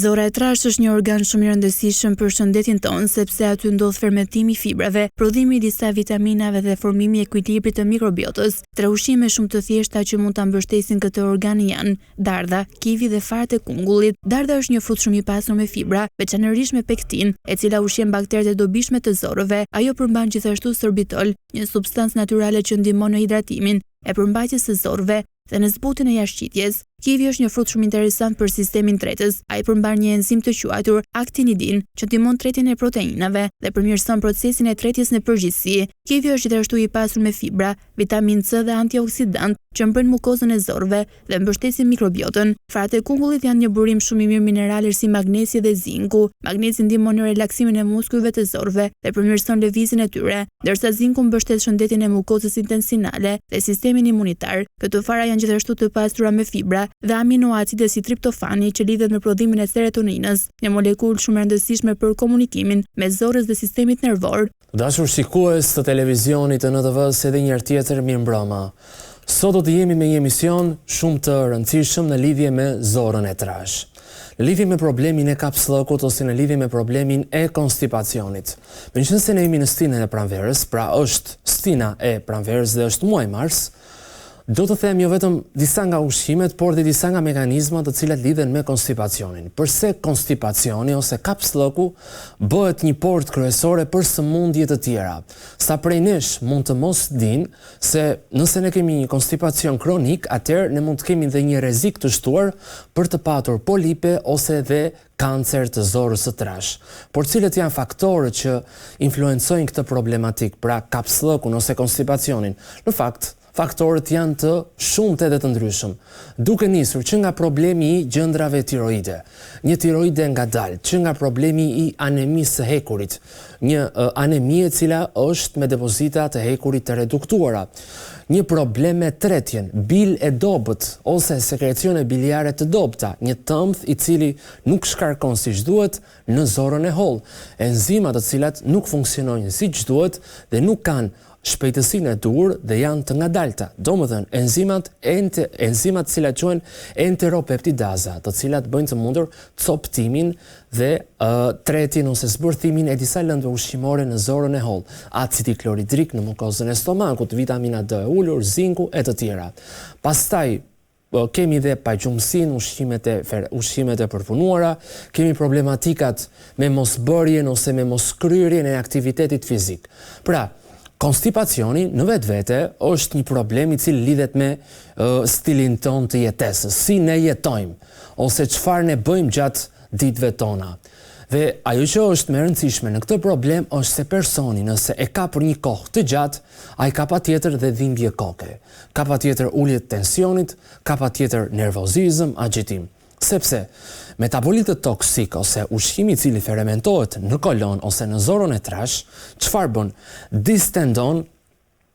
Zora e trashë është një organ shumë i rëndësishëm për shëndetin tonë, sepse aty ndodh fermentimi i fibrave, prodhimi i disa vitaminave dhe formimi i ekuilibrit të mikrobiotës. Tre ushqime shumë të thjeshta që mund ta mbështesin këtë organ janë dardha, kivi dhe fart e kungullit. Dardha është një frut shumë i pasur me fibra, veçanërisht me pektin, e cila ushqen bakteret e dobishme të zorëve. Ajo përmban gjithashtu sorbitol, një substancë natyrale që ndihmon në hidratimin e përmbajtjes së zorëve dhe në zbutjen e jashtëqitjes. Kivi është një frut shumë interesant për sistemin tretës. Ai përmban një enzim të quajtur aktinidin, që ndihmon tretjen e proteinave dhe përmirëson procesin e tretjes në përgjithësi. Kivi është gjithashtu i pasur me fibra, vitaminë C dhe antioksidant, që mbrojnë mukozën e zorëve dhe mbështesin mikrobiotën. Fart e kungullit janë një burim shumë i mirë mineralesh si magnezi dhe zinku. Magnezi ndihmon në relaksimin e muskujve të zorëve dhe përmirëson lëvizjen e tyre, ndërsa zinku mbështet shëndetin e mukozës intestinale dhe sistemin imunitar. Këto fara janë gjithashtu të pasura me fibra dhe aminoacide si triptofani që lidhet me prodhimin e serotoninës, një molekulë shumë e rëndësishme për komunikimin mes zorës dhe sistemit nervor. Dashur shikues të televizionit të NTV-s, edhe një herë tjetër mirëmbrëma. Sot do të jemi me një emision shumë të rëndësishëm në lidhje me zorën e trash. Në lidhje me problemin e kapsllëkut ose në lidhje me problemin e konstipacionit. Meqense ne jemi në stinën e pranverës, pra është stina e pranverës dhe është muaj mars, do të them jo vetëm disa nga ushqimet, por dhe disa nga mekanizmat të cilat lidhen me konstipacionin. Përse konstipacioni ose kapsllëku bëhet një portë kryesore për sëmundje të tjera. Sa prej nesh mund të mos dinë se nëse ne kemi një konstipacion kronik, atëherë ne mund të kemi dhe një rrezik të shtuar për të patur polipe ose dhe kancer të zorës së trash. Por cilët janë faktorët që influencojnë këtë problematik, pra kapsllëkun ose konstipacionin? Në fakt, faktorët janë të shumtë edhe të ndryshëm, duke nisur që nga problemi i gjendrave tiroide, një tiroide ngadalë, që nga problemi i anemisë së hekurit, një anemi e cila është me depozita të hekurit të reduktuara, një problem me tretjen, bil e dobët ose sekrecione biliare të dobta, një tëmth i cili nuk shkarkon siç duhet në zorën e hollë, enzimat të cilat nuk funksionojnë siç duhet dhe nuk kanë shpejtësinë e duhur dhe janë të ngadalta. Domethënë, enzimat të cilat quhen enteropeptidaza, të cilat bëjnë të mundur coptimin dhe tretjen ose zbërthimin e disa lëndëve ushqimore në zorën e hollë, acidi kloridrik në mukozën e stomakut, vitamina D e ulur, zinku e të tjera. Pastaj kemi dhe pajgjumësinë, ushqimet e përpunuara, kemi problematikat me mosbërjen ose me moskryerjen e aktivitetit fizik. Pra, konstipacioni në vetvete është një problem i cili lidhet me stilin ton të jetesës, si ne jetojmë, ose çfarë ne bëjmë gjatë ditëve tona. Dhe ajo që është më e rëndësishme në këtë problem është se personi nëse e ka për një kohë të gjatë, ai ka patjetër dhe dhimbje koke, ka patjetër ulje të tensionit, ka patjetër nervozizëm, agitim. Sepse metabolitë toksik ose ushqimi i cili fermentohet në kolon ose në zorën e trash, çfarë bën? Distendon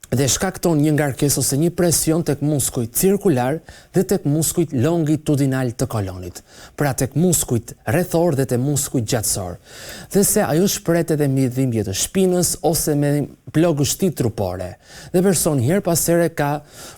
dhe shkakton një ngarkesë ose një presion tek muskujt cirkular dhe tek muskujt longitudinal të kolonit, pra tek muskujt rrethor dhe tek muskujt gjatësor. Dhe se ajo shpret edhe me dhimbje të shpinës ose me plagështi trupore. Dhe personi her pas here ka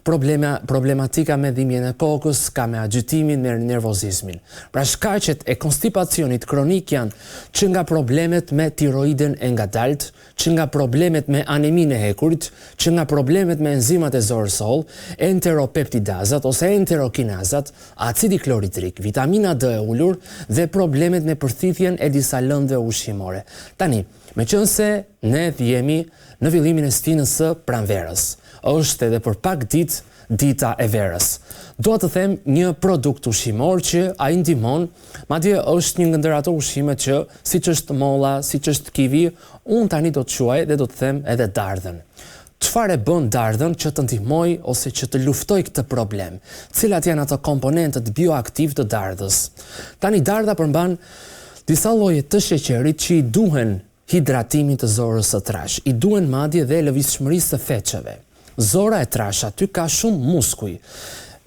problematika me dhimbjen e kokës, ka me agitimin, me nervozizmin. Pra shkaqet e konstipacionit kronik janë që nga problemet me tiroiden e ngadalt, që nga problemet me aneminë e hekurit, që nga problemet me enzimat e zorës së hollë, enteropeptidazat ose enterokinazat, acidi kloridrik, vitamina D e ulur dhe problemet me përthithjen e disa lëndëve ushqimore. Tani, meqense ne jemi në fillimin e stinës së pranverës, është edhe për pak ditë dita e verës. Dua të them një produkt ushqimor që ai ndihmon, madje është një ndër ato ushqime që siç është molla, siç është kivi, unë tani do të quaj dhe do të them edhe dardhën. Çfarë e bën dardhën që të ndihmoj ose që të luftoj këtë problem? Cilat janë ato komponentët bioaktiv të dardhës? Tani dardha përmban disa lloje të sheqerit që i duhen hidratimit të zorës së trash, i duhen madje dhe lëvizshmërisë së feçeve. Zora e trash aty ka shumë muskuj.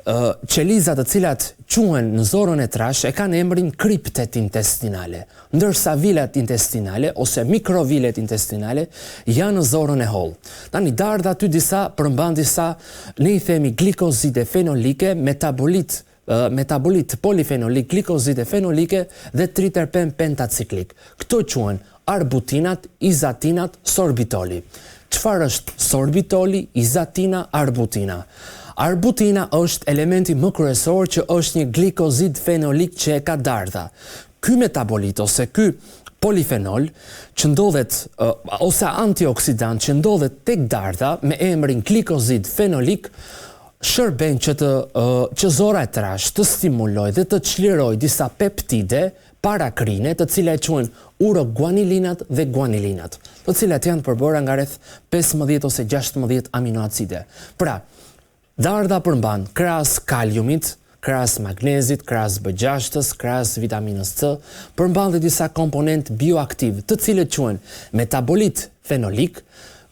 Qelizat të cilat quhen në zorën e trash e kanë emrin kriptet intestinale, ndërsa vilet intestinale ose mikrovilet intestinale janë në zorën e hollë. Tani dardha aty përmban disa, ne i themi glikozide fenolike, metabolit metabolit polifenolik, glikozide fenolike dhe triterpen pentaciklik. Këto quhen arbutinat, izatinat, sorbitoli. Çfarë është sorbitoli, izatina, arbutina? Arbutina është elementi më kryesor që është një glikozid fenolik që e ka dardha. Ky metabolit ose ky polifenol që ndodhet ose antioksidant që ndodhet tek dardha me emrin glikozid fenolik shërben që zora e trash të stimuloj dhe të çliroj disa peptide parakrine, të cilat quhen uroguanilinat dhe guanilinat, të cilat janë përbëra nga rreth 15 ose 16 aminoacide. Pra, dardha përmban krahas kaliumit, krahas magnezit, krahas B6-s, krahas vitaminës C, përmban dhe disa komponent bioaktiv, të cilët quhen metabolit fenolik,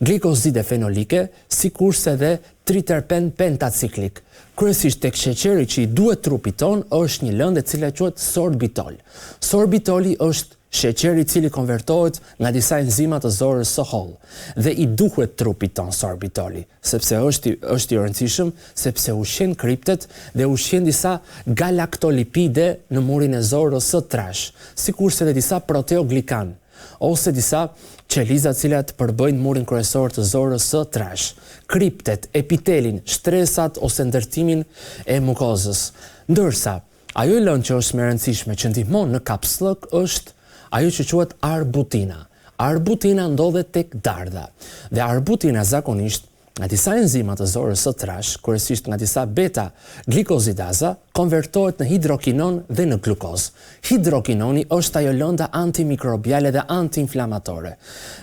glikozide fenolike, sikurse dhe triterpen pentaciklik. Kryesisht tek sheqeri që i duhet trupit ton është një lëndë e cila quhet sorbitol. Sorbitoli është sheqeri i cili konvertohet nga disa enzima të zorës së hollë dhe i duhet trupit ton sorbitoli, sepse është i rëndësishëm sepse ushqen kriptet dhe ushqen disa galaktolipide në murin e zorës së trash, sikurse dhe disa proteoglikan ose disa qeliza cilat përbëjnë murin kryesor të zorës së trash, kriptet, epitelin, shtresat ose ndërtimin e mukozës. Ndërsa, ajo lëndë që është më e rëndësishme që ndihmon në kapsllëk është ajo që quhet arbutina. Arbutina ndodhet tek dardha dhe arbutina zakonisht nga disa enzima të zorës së trash, kryesisht nga disa beta-glikozidaza, konvertohet në hidrokinon dhe në glukozë. Hidrokinoni është ajo lënda antimikrobiale dhe antiinflamatore.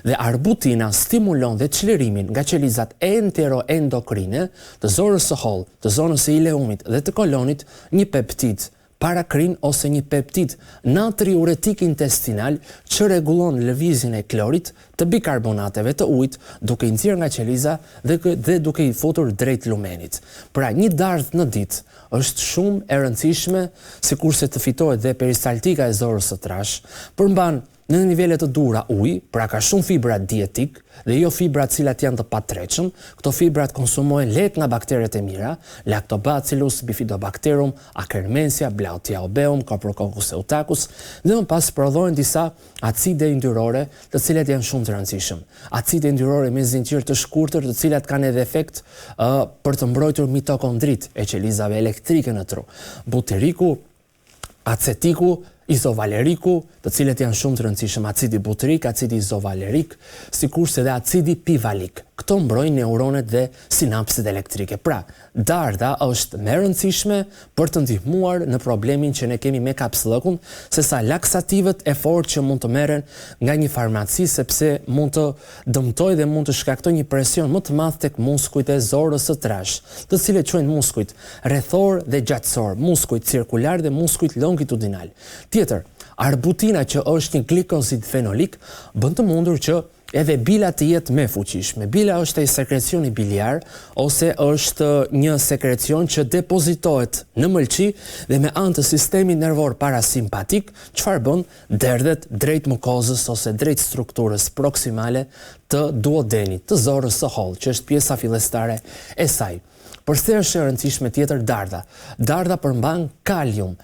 Dhe arbutina stimulon dhe çlirimin nga qelizat enteroendokrine të zorës së hollë, të zonës së ileumit dhe të kolonit një peptid parakrin ose një peptid natriuretik intestinal që rregullon lëvizjen e klorit të bikarbonateve të ujit duke i nxjerrë nga qeliza dhe duke i futur drejt lumenit. Pra, një dardhë në ditë është shumë e rëndësishme, sikurse të fitohet dhe peristaltika e zorës së trash, përmban në nivele të dura ujë, pra ka shumë fibra dietik dhe jo fibra të cilat janë të patreqëm. Këto fibrat konsumohen lehtë nga bakteret e mira, Lactobacillus, Bifidobacterium, Akkermansia, Blautia obeum, Coprococcus eutacus, dhe më pas prodhohen disa acide yndyrore, të cilat janë shumë të rëndësishëm. Acide yndyrore me zinxhir të shkurtër, të cilat kanë edhe efekt për të mbrojtur mitokondrit e qelizave elektrike në tru. Buteriku, acetiku, izovaleriku, të cilët janë shumë të rëndësishëm, acidi butyrik, acidi izovalerik, sikurse dhe acidi pivalik. Këto mbrojnë neuronet dhe sinapsit elektrike. Pra, dardha është më e rëndësishme për të ndihmuar në problemin që ne kemi me kapsllëkun, sesa laksativet e fortë që mund të merren nga një farmaci, sepse mund të dëmtojë dhe mund të shkaktojë një presion më të madh tek muskujt e zorës së trash, të cilët quhen muskujt rrethor dhe gjatësor, muskujt cirkular dhe muskujt longitudinal. Tjetër, arbutina që është një glikozid fenolik bën të mundur që edhe bila të jetë më fuqishme. Bila është ai sekrecioni biliar ose është një sekrecion që depozitohet në mëlçi dhe me anë të sistemit nervor parasimpatik, çfarë bën? Derdhet drejt mukozës ose drejt strukturës proksimale të duodenit, të zorës së hollë, që është pjesa fillestare e saj. Përse është e rëndësishme tjetër dardha? Dardha përmban kalium.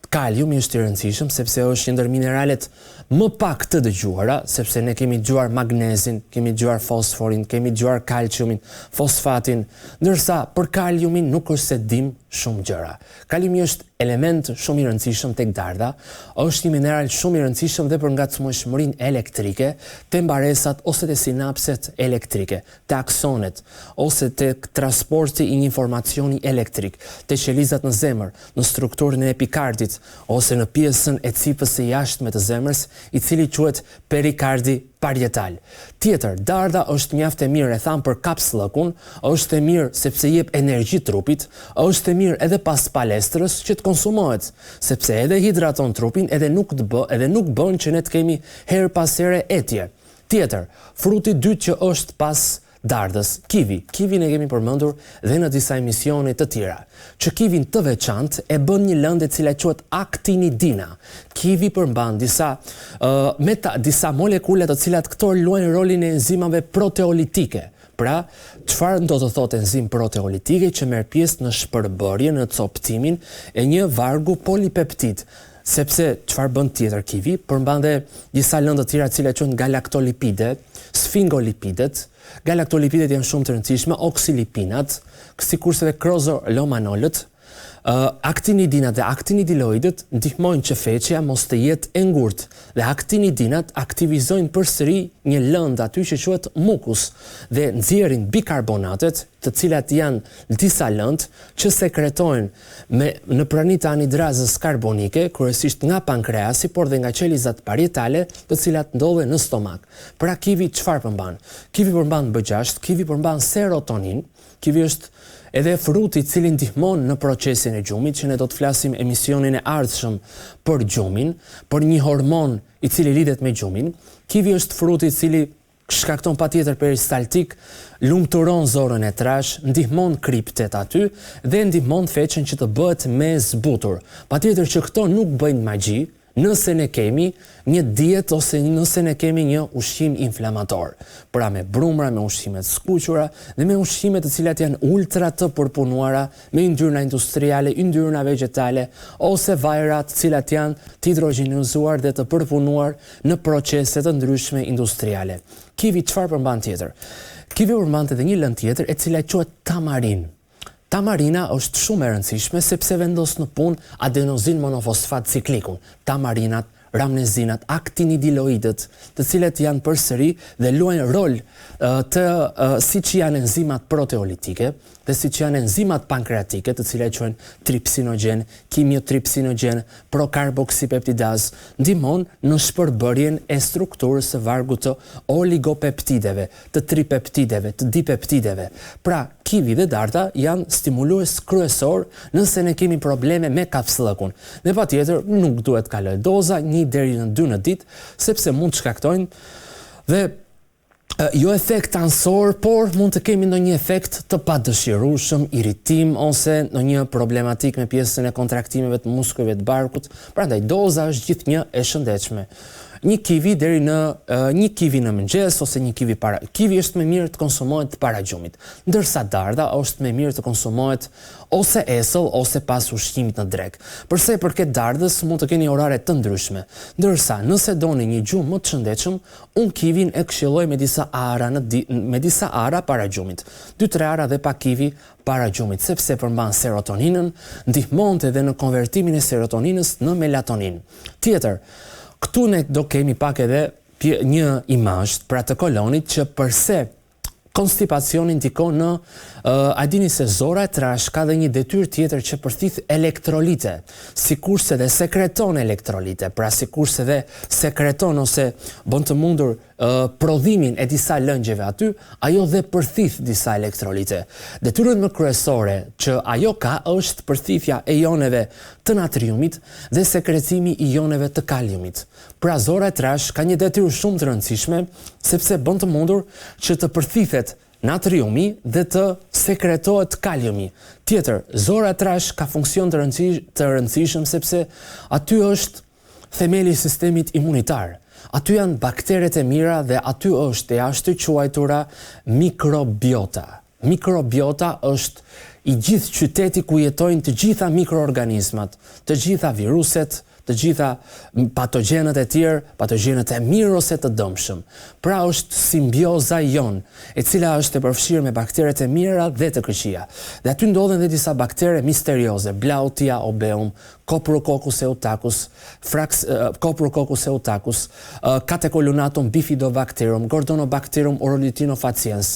Kaliumi është i rëndësishëm sepse është një ndër mineralet më pak të dëgjuara, sepse ne kemi dëgjuar magnezin, kemi dëgjuar fosforin, kemi dëgjuar kalciumin, fosfatin, ndërsa për kaliumin nuk është se dim shumë gjëra. Kaliumi është element shumë i rëndësishëm tek dardha, është një mineral shumë i rëndësishëm dhe për ngacmueshmërinë elektrike, te mbaresat ose te sinapset elektrike, te aksonet, ose te transporti i një informacioni elektrik, te qelizat në zemër, në strukturën e epikardit, ose në pjesën e cipës së jashtme të zemrës, i cili quhet perikardi parietal. Tjetër, dardha është mjaft e mirë, e tham për kapsllëkun, është e mirë sepse jep energji trupit, është e mirë edhe pas palestrës që të konsumohet, sepse edhe hidraton trupin, edhe nuk bën që ne të kemi her pas here etje. Tjetër, fruti dytë që është pas dardhës, kivi. Kivin e kemi përmendur dhe në disa emisione të tjera. Që kivin të veçantë e bën një lëndë e cila quhet aktinidina. Kivi përmban disa molekule të cilat këto luajnë rolin e enzimave proteolitike. Pra, çfarë do të thotë enzim proteolitike që merr pjesë në shpërbërjen, në coptimin e një vargu polipeptid. Sepse çfarë bën tjetër kivi, përmban dhe disa lëndë të tjera të cilat quhen galaktolipide, sfingolipidet. Galaktolipidet janë shumë të rëndësishme, oksilipinat, sikurse dhe krozolomanolët. Aktinidinat dhe aktinidiloidët ndihmojnë që feqja mos të jetë e ngurtë dhe aktinidinat aktivizojnë përsëri një lëndë aty që quhet mukus dhe nxjerrin bikarbonatet, të cilat janë disa lëndë që sekretohen në pranitë të anhidrazës karbonike, kryesisht nga pankreasi, por dhe nga qelizat parietale, të cilat ndodhen në stomak. Pra kivi çfarë përmban? Kivi përmban B6, kivi përmban serotonin, kivi është edhe fruti i cili ndihmon në procesin e gjumit, që ne do të flasim emisionin e ardhshëm për gjumin, për një hormon i cili lidhet me gjumin. Kivi është fruti i cili shkakton patjetër peristaltik, lumturon zorën e trash, ndihmon kriptet aty dhe ndihmon feqen që të bëhet me zbutur. Patjetër që këto nuk bëjnë magji, nëse ne kemi një dietë ose nëse ne kemi një ushqim inflamator. Pra me brumra, me ushqimet skuqura dhe me ushqimet të cilat janë ultra të përpunuara me yndyrna industriale, yndyrna vegetale ose vajra të cilat janë të hidrogenizuar dhe të përpunuar në procese të ndryshme industriale. Kivi çfarë përmban tjetër? Kivi përmban edhe një lëndë tjetër e cila quhet tamarin. Tamarina është shumë e rëndësishme sepse vendos në punë adenozin monofosfat ciklikun. Tamarinat, ramnezinat, aktinidiloidët, të cilët janë përsëri dhe luajnë rol siç janë enzimat proteolitike dhe siç janë enzimat pankreatike, të cilat quhen tripsinogen, kimiotripsinogen, prokarboksipeptidaz, ndihmon në shpërbërjen e strukturës së vargut të oligopeptideve, të tripeptideve, të dipeptideve. Pra, kivi dhe darta janë stimulues kryesor nëse ne kemi probleme me kapsllëkun. Dhe patjetër nuk duhet kaloj doza 1 deri në 2 në ditë, sepse mund të shkaktojnë dhe jo efekt ansor, por mund të kemi ndonjë efekt të padëshirueshëm, irritim ose ndonjë problematik me pjesën e kontraktimeve të muskujve të barkut. Prandaj doza është gjithnjë e shëndetshme. Një kivi në mëngjes ose një kivi para. Kivi është më mirë të konsumohet para gjumit, ndërsa darda është më mirë të konsumohet ose esëll ose pas ushqimit në drekë. Përsa i përket dardës, mund të keni orare të ndryshme, ndërsa nëse doni një gjumë më të shëndetshëm, unë kivin e këshilloj me disa ara para gjumit, 2-3 ara dhe pa kivi para gjumit, sepse përmban serotoninën, ndihmonte edhe në konvertimin e serotoninës në melatonin. Tjetër, këtu ne do kemi pak edhe një imazh pra të kolonit që përse konstipacioni ndikon në a dini se zora e trash ka dhe një detyrë tjetër që përthith elektrolite, sikurse dhe sekreton elektrolite, pra sikurse dhe sekreton ose bën të mundur prodhimin e disa lëngjeve aty, ajo dhe përthith disa elektrolite. Detyrën më kryesore që ajo ka është përthithja e ioneve të natriumit dhe sekrecimi i ioneve të kaliumit. Pra zora e trash ka një detyrë shumë të rëndësishme sepse bën të mundur që të përthithet natriumi dhe të sekretohet kaliumi. Tjetër, zora e trash ka funksion të rëndësishëm sepse aty është themeli i sistemit imunitar. Aty janë bakteret e mira dhe aty është e ashtu quajtura mikrobiota. Mikrobiota është i gjithë qyteti ku jetojnë të gjitha mikroorganizmat, të gjitha viruset, të gjitha patogjenët e tjerë, patogjenët e mirë ose të dëmshëm. Pra është simbioza jon, e cila është e përfshirë me bakteret e mira dhe të këqija. Dhe aty ndodhen dhe disa baktere misterioze, Blautia obeum, Coprococcus eutacus, Catecolunatum bifidobacterium, Gordonobacterium orolitinofaciens,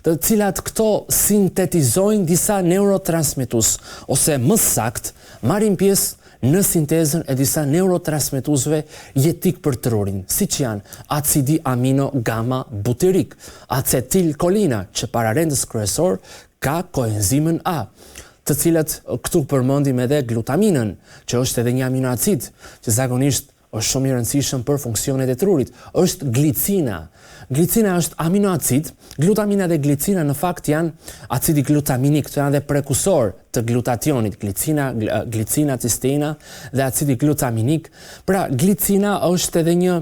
të cilat këto sintetizojnë disa neurotransmetues ose më sakt marrin pjesë në sintezën e disa neurotransmetuesve jetik për trurin, siç janë acidi amino gamma butyrik, acetilkolina, që para rendës kryesor ka koenzimën A, të cilat këtu përmendim edhe glutaminën, që është edhe një aminoacid, që zakonisht është shumë i rëndësishëm për funksionet e trurit, është glicina. Glicina është aminoacid, glutamina dhe glicina në fakt janë acidi glutaminik, të janë dhe prekursor të glutationit, glicina, cisteina dhe acidi glutaminik. Pra, glicina është edhe një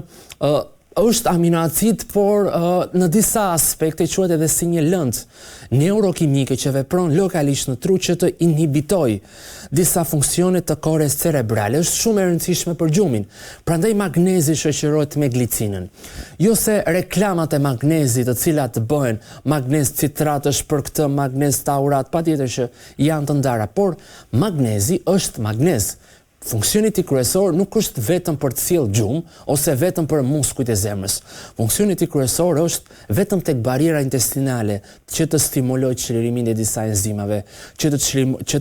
është aminoacid, por në disa aspekte quhet edhe si një lëndë neurokimike që vepron lokalisht në tru që të inhibitoj disa funksione të korres cerebrale. Është shumë e rëndësishme për gjumin. Prandaj magnezi shoqërohet me glicinën. Jo se reklamat e magnezit, të cilat bëhen magnez citratësh për këtë, magnez taurat, patjetër që janë të ndara, por magnezi është magnez. Funksioni i kryesor nuk është vetëm për të sjellë gjumë ose vetëm për muskujt e zemrës. Funksioni i kryesor është vetëm tek bariera intestinale, që të stimulojë çlirimin e disa enzimave, që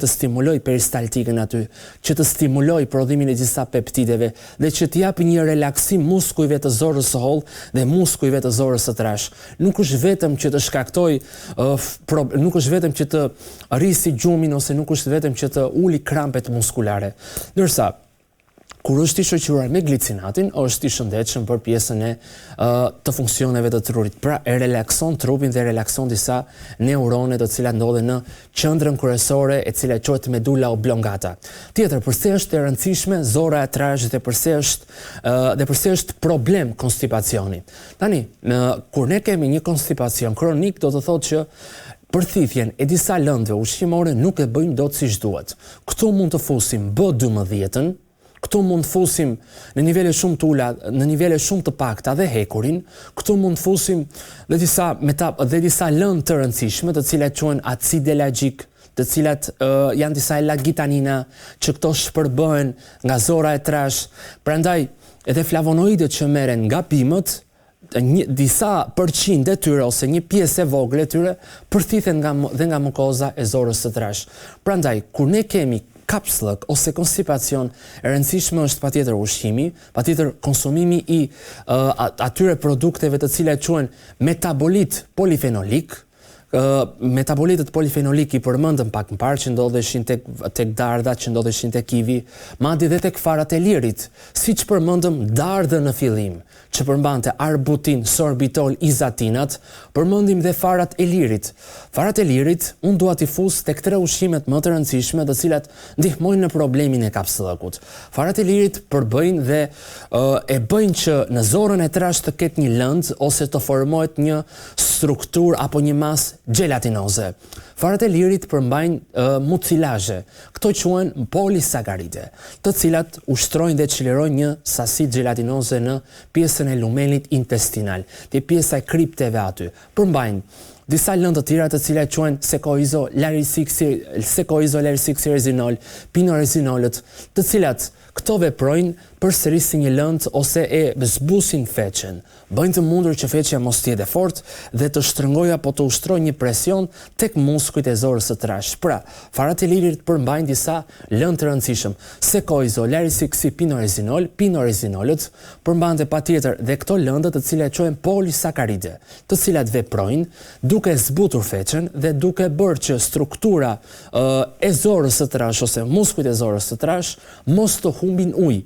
të stimulojë peristaltikën aty, që të stimulojë prodhimin e disa peptideve dhe që të japë një relaksim muskujve të zorrës së hollë dhe muskujve të zorrës së trash. Nuk është vetëm që të shkaktojë nuk është vetëm që të rrisi gjumin ose nuk është vetëm që të uli krampet muskulare. Kur është i shoqëruar me glicinatin, është i shëndetshëm për pjesën e të funksioneve të trurit. Pra e relakson trupin dhe relakson disa neurone të cilat ndodhen në qendrën kryesore e cila quhet medulla oblongata. Tjetër, përse është e rëndësishme zora e trashët dhe përse është problem konstipacioni. Tani, kur ne kemi një konstipacion kronik, do të thotë që përthithjen e disa lëndëve ushqimore nuk e bëjmë dot siç duhet. Këtu mund të fusim B12, këtu mund të fusim në nivele shumë të ulta, në nivele shumë të pakta dhe hekurin, këtu mund të fusim dhe disa lëndë të rëndësishme, të cilat quhen acid elagjik, të cilat janë disa elagitanina, që këto shpërbëhen nga zora e trash. Prandaj edhe flavonoidët që merren nga pimët, disa përqind e tyre ose një pjesë e vogël e tyre përthithen dhe nga mukoza e zorrës së trash. Prandaj, kur ne kemi kapslëk ose konstipacion, e rëndësishme është patjetër ushqimi, patjetër konsumimi i atyre produkteve të cilat quhen metabolit polifenolik. Metabolitët polifenolik i përmendëm pak më parë, që ndodheshin tek dardha, që ndodheshin tek kivi, madje edhe tek farat e lirit, siç përmendëm dardhën në fillim, që përmbante arbutin, sorbitol, izatinat, përmendim dhe farat e lirit. Farat e lirit, unë dua t'i fus tek 3 ushqimet më të rëndësishme, të cilat ndihmojnë në problemin e kapsllëkut. Farat e lirit përbëjnë dhe e bëjnë që në zorën e trash të ketë një lëndë ose të formohet një strukturë apo një masë gelatinoze. Farat e lirit përmbajnë mucilazhe, këto quhen polisakaride, të cilat ushtrojnë dhe çlirojnë një sasi gelatinoze në pjesën e lumenit intestinal, te pjesa e kripteve aty. Përmbajnë disa lëndë të tjera të cilat quhen sekoizolarisiksirezinol, pinorezinolët, të cilat këto veprojnë përsëris si një lëndë ose e zbusin feqen. Bëjnë të mundur që feqja mos të jetë fort dhe të shtrëngojë apo të ushtrojë një presion tek muskujt e zorrës së trash. Pra, farat e lirit përmbajnë disa lëndë të rëndësishëm. Sekoizolarisiksipinorezinol, pinorezinolët përmbajnë patjetër dhe këto lëndë të cilat quhen polisakaride, të cilat veprojnë duke zbutur feqen dhe duke bërë që struktura e zorrës së trash ose muskujt e zorrës së trash mos të humbin ujë.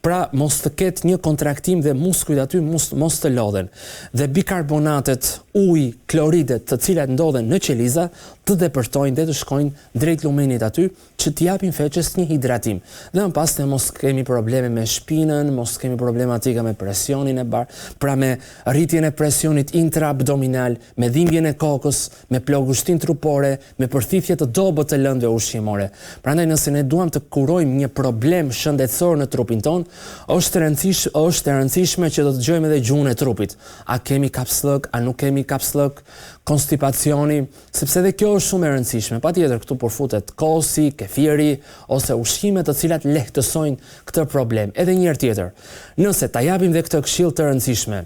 Pra mos të ketë një kontraktim dhe muskujt aty mos të lodhen. Dhe bikarbonatet, uji, kloridet të cilat ndodhen në qeliza të depërtojnë dhe të shkojnë drejt lumenit aty që t'i japin feqes një hidratim. Dhe më pas të mos kemi probleme me shpinën, mos kemi problematika me presionin e barë, pra me rritjen e presionit intraabdominal, me dhimbjen e kokës, me plogështin trupore, me përthithje të dobët të lëndëve ushqimore. Prandaj nëse ne duam të kurojmë një problem shëndetësor në trupin ton, është e rëndësishme që të dëgjojmë edhe gjuhën e trupit. A kemi kapsllëk, a nuk kemi kapsllëk, konstipacioni, sepse edhe kjo është shumë e rëndësishme. Patjetër këtu përfutet kosi, kefiri ose ushqime të cilat lehtësojnë këtë problem. Edhe një herë tjetër, nëse ta japim dhe këtë këshill të rëndësishme,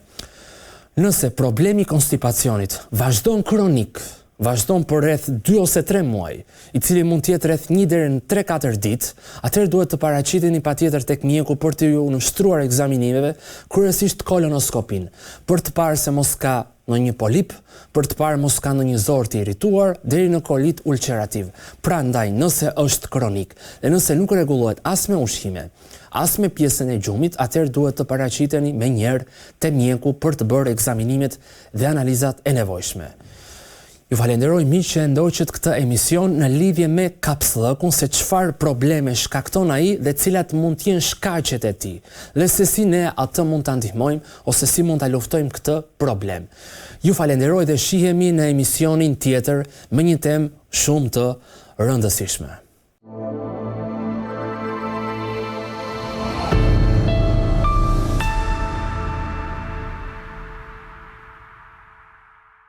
nëse problemi i konstipacionit vazhdon kronik, vazhdon për rreth 2 ose 3 muaj, i cili mund të jetë rreth 1 deri në 3-4 ditë, atëherë duhet të paraqiteni patjetër tek mjeku për të ju nështruar ekzaminimeve, kryesisht kolonoskopin, për të parë se mos ka ndonjë polip, për të parë mos ka ndonjë zor të irrituar deri në kolit ulcerativ. Prandaj, nëse është kronik dhe nëse nuk rregullohet as me ushqime, as me pjesën e gjumit, atëherë duhet të paraqiteni menjëherë te mjeku për të bërë ekzaminimet dhe analizat e nevojshme. Ju falenderoj miq që ndoqët këtë emision në lidhje me kapsllëkun, se çfarë probleme shkakton ai dhe cilat mund të jenë shkaqet e tij. Dhe se si ne atë mund ta ndihmojmë ose si mund ta luftojmë këtë problem. Ju falenderoj dhe shihemi në emisionin tjetër me një temë shumë të rëndësishme.